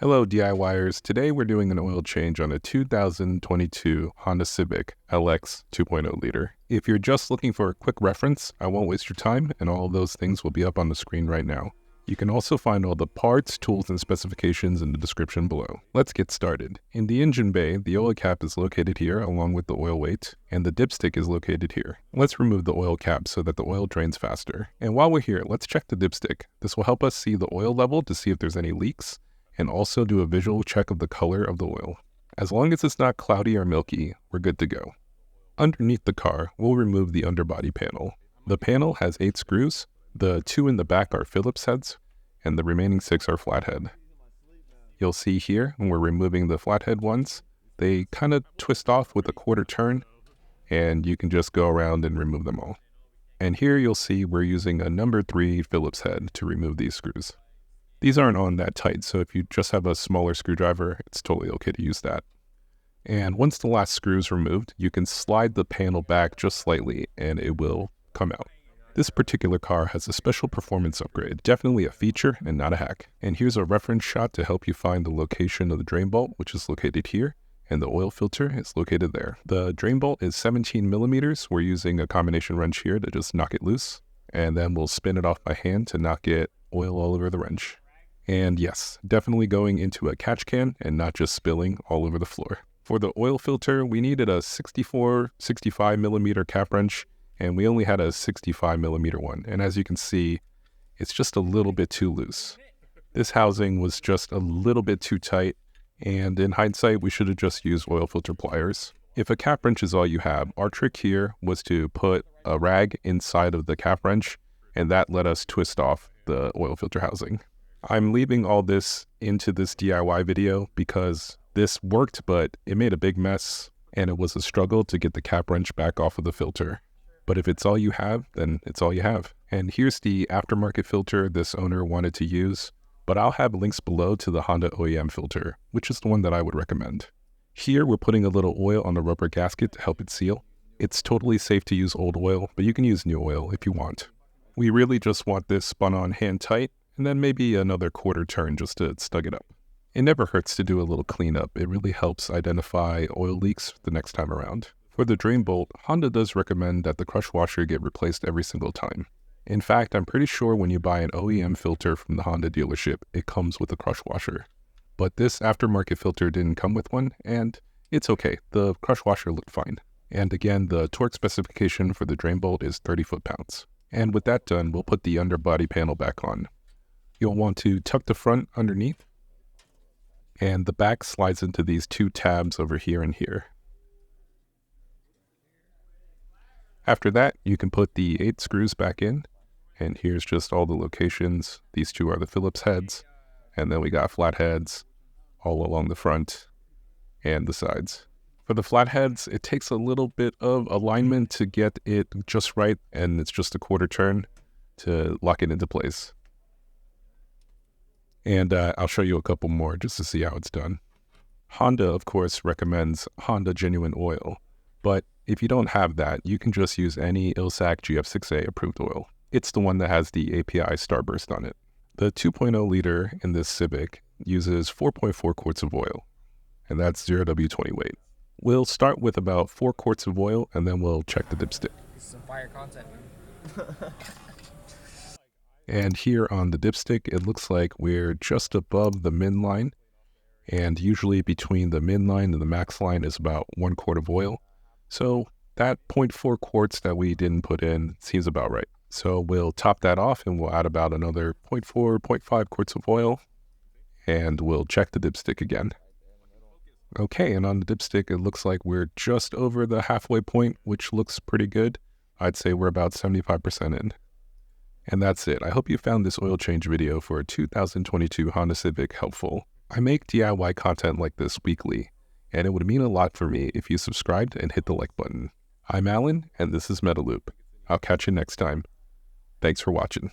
Hello DIYers, today we're doing an oil change on a 2022 Honda Civic LX 2.0 liter. If you're just looking for a quick reference, I won't waste your time and all of those things will be up on the screen right now. You can also find all the parts, tools, and specifications in the description below. Let's get started. In the engine bay, the oil cap is located here along with the oil weight, and the dipstick is located here. Let's remove the oil cap so that the oil drains faster. And while we're here, let's check the dipstick. This will help us see the oil level to see if there's any leaks, and also do a visual check of the color of the oil. As long as it's not cloudy or milky, we're good to go. Underneath the car, we'll remove the underbody panel. The panel has 8 screws. The 2 in the back are Phillips heads, and the remaining 6 are flathead. You'll see here, when we're removing the flathead ones, they kind of twist off with a quarter turn, and you can just go around and remove them all. And here you'll see we're using a number 3 Phillips head to remove these screws. These aren't on that tight, so if you just have a smaller screwdriver, it's totally okay to use that. And once the last screw is removed, you can slide the panel back just slightly and it will come out. This particular car has a special performance upgrade, definitely a feature and not a hack. And here's a reference shot to help you find the location of the drain bolt, which is located here, and the oil filter is located there. The drain bolt is 17 millimeters. We're using a combination wrench here to just knock it loose, and then we'll spin it off by hand to not get oil all over the wrench. And yes, definitely going into a catch can and not just spilling all over the floor. For the oil filter, we needed a 65 millimeter cap wrench, and we only had a 65 millimeter one. And as you can see, it's just a little bit too loose. This housing was just a little bit too tight, and in hindsight, we should have just used oil filter pliers. If a cap wrench is all you have, our trick here was to put a rag inside of the cap wrench, and that let us twist off the oil filter housing. I'm leaving all this into this DIY video because this worked, but it made a big mess and it was a struggle to get the cap wrench back off of the filter. But if it's all you have, then it's all you have. And here's the aftermarket filter this owner wanted to use, but I'll have links below to the Honda OEM filter, which is the one that I would recommend. Here we're putting a little oil on the rubber gasket to help it seal. It's totally safe to use old oil, but you can use new oil if you want. We really just want this spun on hand tight, and then maybe another quarter turn just to snug it up. It never hurts to do a little cleanup. It really helps identify oil leaks the next time around. For the drain bolt, Honda does recommend that the crush washer get replaced every single time. In fact, I'm pretty sure when you buy an OEM filter from the Honda dealership, it comes with a crush washer. But this aftermarket filter didn't come with one, and it's okay. The crush washer looked fine. And again, the torque specification for the drain bolt is 30 foot-pounds. And with that done, we'll put the underbody panel back on. You'll want to tuck the front underneath, and the back slides into these 2 tabs over here and here. After that, you can put the 8 screws back in, and here's just all the locations. These 2 are the Phillips heads, and then we got flatheads all along the front and the sides. For the flatheads, it takes a little bit of alignment to get it just right, and it's just a quarter turn to lock it into place. And I'll show you a couple more just to see how it's done. Honda, of course, recommends Honda Genuine Oil, but if you don't have that, you can just use any ILSAC GF6A approved oil. It's the one that has the API Starburst on it. The 2.0 liter in this Civic uses 4.4 quarts of oil, and that's 0W20 weight. We'll start with about 4 quarts of oil, and then we'll check the dipstick. This is some fire content, man. And here on the dipstick, it looks like we're just above the min line, and usually between the min line and the max line is about 1 quart of oil. So that 0.4 quarts that we didn't put in seems about right. So we'll top that off and we'll add about another 0.4, 0.5 quarts of oil, and we'll check the dipstick again. Okay, and on the dipstick, it looks like we're just over the halfway point, which looks pretty good. I'd say we're about 75% in. And that's it. I hope you found this oil change video for a 2022 Honda Civic helpful. I make DIY content like this weekly, and it would mean a lot for me if you subscribed and hit the like button. I'm Alan, and this is Metaloop. I'll catch you next time. Thanks for watching.